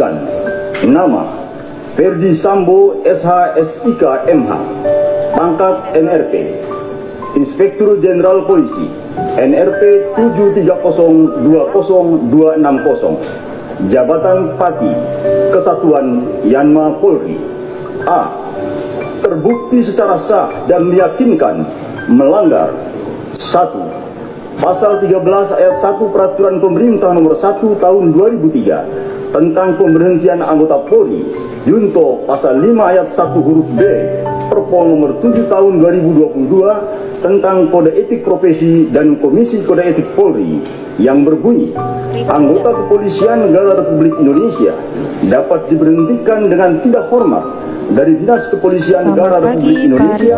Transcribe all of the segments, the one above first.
memutuskan nama Ferdi Sambo SH.SIK MH, pangkat NRP, Inspektur Jenderal Polisi, NRP 73020260, Jabatan Pati, Kesatuan Yanma Polri. A. Terbukti secara sah dan meyakinkan melanggar 1. Pasal 13 ayat 1 Peraturan Pemerintah Nomor 1 Tahun 2003 tentang pemberhentian anggota Polri, junto pasal 5 ayat 1 huruf B Perpol Nomor 7 Tahun 2022 tentang Kode Etik Profesi dan Komisi Kode Etik Polri yang berbunyi, anggota kepolisian negara Republik Indonesia dapat diberhentikan dengan tidak hormat dari Dinas Kepolisian Negara Republik Indonesia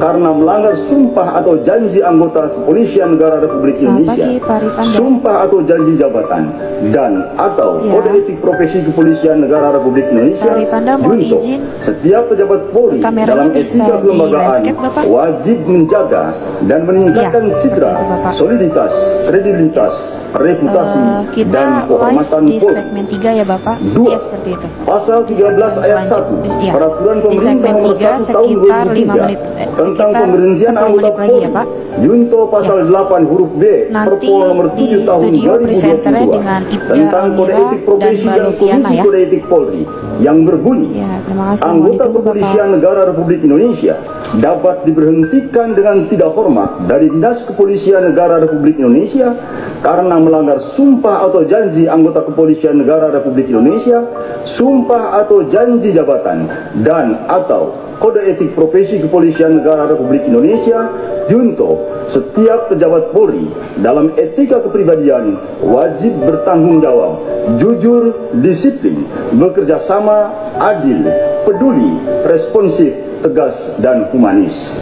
karena melanggar sumpah atau janji anggota Kepolisian Negara Republik Indonesia, sumpah atau janji jabatan, dan atau Kode Etik Profesi Kepolisian Negara Republik Indonesia. Junto, setiap pejabat Polri dalam etika kelembagaan wajib menjaga dan meningkatkan citra, soliditas, kredibilitas, reputasi, dan kehormatan di Polri. segmen 3 ya Bapak. 2. Ya, seperti itu. Pasal 13 ayat 1 Peraturan Di Pemerintah segmen Nomor 3 1 Tahun sekitar 5 2003 menit, tentang sekitar pemberhentian 10 anggota menit lagi ya Polri, Pak. junto pasal 8 huruf B Nanti Perpol Nomor 7 di Tahun studio 2022 presenternya dengan Ibda tentang Kode Amira Etik dan Profesi Mbak dan Loviana Komisi ya. Kode Etik Polri yang berbunyi, Ya, terima kasih. Mohon anggota ditunggu Kepolisian Bapak. Negara Republik Indonesia dapat diberhentikan dengan tidak hormat dari Dinas Kepolisian Negara Republik Indonesia karena melanggar sumpah atau janji anggota Kepolisian Negara Republik Indonesia, sumpah atau janji jabatan, dan atau Kode Etik Profesi Kepolisian Negara Republik Indonesia. Junto, setiap pejabat Polri dalam etika kepribadian wajib bertanggung jawab, jujur, disiplin, bekerja sama, adil, peduli, responsif, tegas, dan humanis.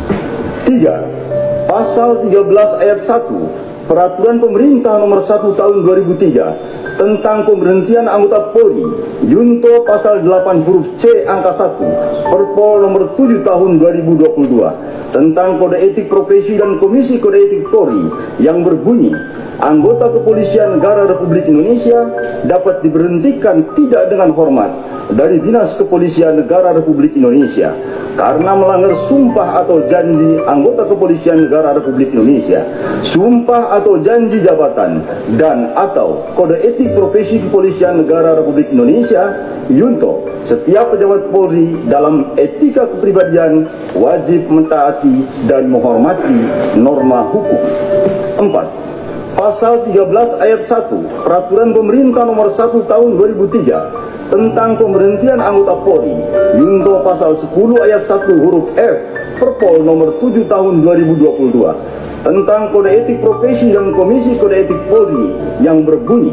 3. Pasal 13 ayat 1 Peraturan Pemerintah Nomor 1 Tahun 2003 tentang pemberhentian anggota Polri, junto pasal 8 huruf C angka 1 Perpol Nomor 7 Tahun 2022 tentang Kode Etik Profesi dan Komisi Kode Etik Polri yang berbunyi, anggota Kepolisian Negara Republik Indonesia dapat diberhentikan tidak dengan hormat dari Dinas Kepolisian Negara Republik Indonesia karena melanggar sumpah atau janji anggota Kepolisian Negara Republik Indonesia, sumpah atau janji jabatan, dan atau Kode Etik Profesi Kepolisian Negara Republik Indonesia. Junto, setiap pejabat Polri dalam etika kepribadian wajib mentaati dan menghormati norma hukum. 4. Pasal 13 ayat 1 Peraturan Pemerintah Nomor 1 Tahun 2003 tentang pemberhentian anggota Polri, junto pasal 10 ayat 1 huruf F Perpol Nomor 7 Tahun 2022 tentang Kode Etik Profesi dan Komisi Kode Etik Polri yang berbunyi,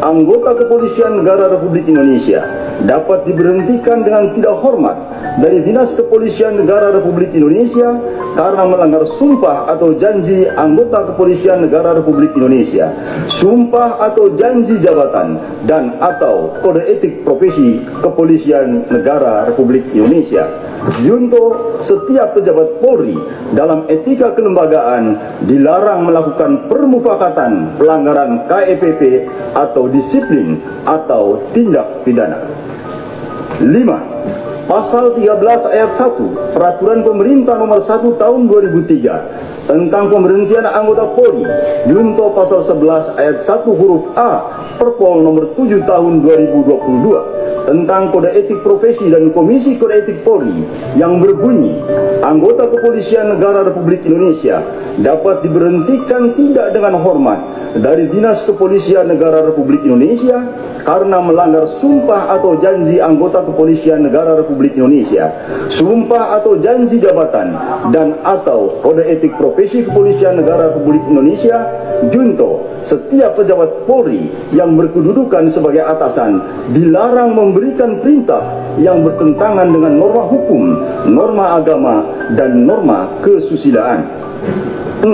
anggota Kepolisian Negara Republik Indonesia dapat diberhentikan dengan tidak hormat dari Dinas Kepolisian Negara Republik Indonesia karena melanggar sumpah atau janji anggota Kepolisian Negara Republik Indonesia, sumpah atau janji jabatan, dan atau Kode Etik Profesi Kepolisian Negara Republik Indonesia. Junto, setiap pejabat Polri dalam etika kelembagaan dilarang melakukan permufakatan, pelanggaran KEPP atau disiplin atau tindak pidana. 5. Pasal 13 ayat 1 Peraturan Pemerintah Nomor 1 Tahun 2003 tentang pemberhentian anggota Polri, junto pasal 11 ayat 1 huruf A Perpol Nomor 7 Tahun 2022 tentang Kode Etik Profesi dan Komisi Kode Etik Polri yang berbunyi, anggota Kepolisian Negara Republik Indonesia dapat diberhentikan tidak dengan hormat dari Dinas Kepolisian Negara Republik Indonesia karena melanggar sumpah atau janji anggota Kepolisian Negara Republik Indonesia, sumpah atau janji jabatan, dan atau Kode Etik Profesi Kepolisian Negara Republik Indonesia. Junto, setiap pejabat Polri yang berkedudukan sebagai atasan dilarang memberikan perintah yang bertentangan dengan norma hukum, norma agama, dan norma kesusilaan. 6.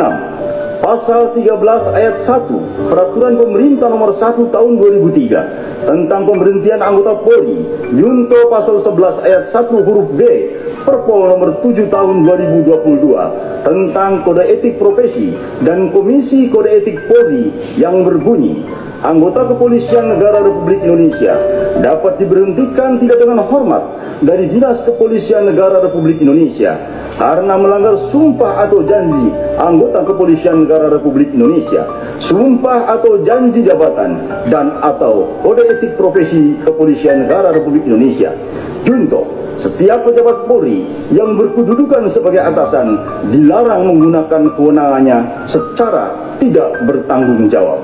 Pasal 13 ayat 1 Peraturan Pemerintah Nomor 1 Tahun 2003 tentang pemberhentian anggota Polri, Junto Pasal 11 ayat 1 huruf B Perpol Nomor 7 Tahun 2022 tentang Kode Etik Profesi dan Komisi Kode Etik Polri yang berbunyi, anggota Kepolisian Negara Republik Indonesia dapat diberhentikan tidak dengan hormat dari Dinas Kepolisian Negara Republik Indonesia karena melanggar sumpah atau janji anggota Kepolisian Negara Republik Indonesia, sumpah atau janji jabatan dan atau Kode Etik Profesi Kepolisian Negara Republik Indonesia. Junto, setiap pejabat Polri yang berkedudukan sebagai atasan dilarang menggunakan kewenangannya secara tidak bertanggung jawab.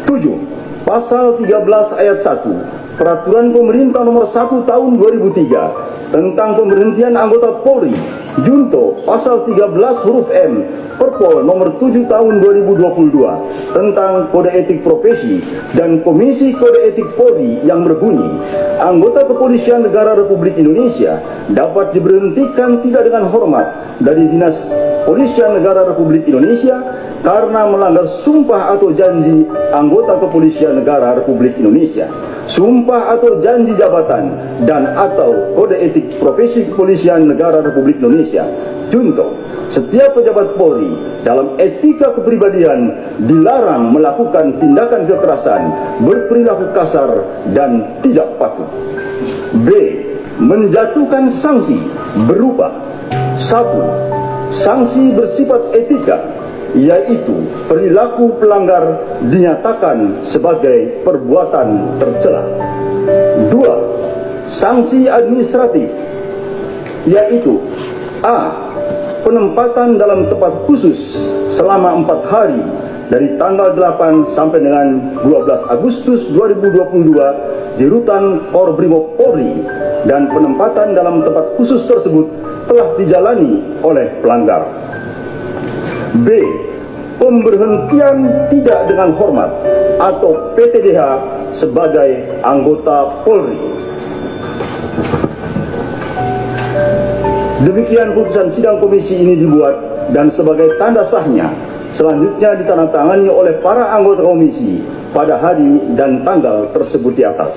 7. Pasal 13 ayat 1 Peraturan Pemerintah Nomor 1 Tahun 2003 tentang pemberhentian anggota Polri, Junto Pasal 13 huruf M Perpol Nomor 7 Tahun 2022 tentang Kode Etik Profesi dan Komisi Kode Etik Polri yang berbunyi, anggota Kepolisian Negara Republik Indonesia dapat diberhentikan tidak dengan hormat dari Dinas Kepolisian Negara Republik Indonesia karena melanggar sumpah atau janji anggota Kepolisian Negara Republik Indonesia, sumpah atau janji jabatan dan atau Kode Etik Profesi Kepolisian Negara Republik Indonesia. Junto, setiap pejabat Polri dalam etika kepribadian dilarang melakukan tindakan kekerasan, berperilaku kasar dan tidak patuh. B. Menjatuhkan sanksi berupa 1. Sanksi bersifat etika, yaitu perilaku pelanggar dinyatakan sebagai perbuatan tercela. 2. Sanksi administratif, yaitu A. Penempatan dalam tempat khusus selama 4 hari dari tanggal 8 sampai dengan 12 Agustus 2022 di rutan Korbrimob Polri, dan penempatan dalam tempat khusus tersebut telah dijalani oleh pelanggar. B. Pemberhentian tidak dengan hormat atau PTDH sebagai anggota Polri. Demikian putusan sidang komisi ini dibuat dan sebagai tanda sahnya selanjutnya ditandatangani oleh para anggota komisi pada hari dan tanggal tersebut di atas.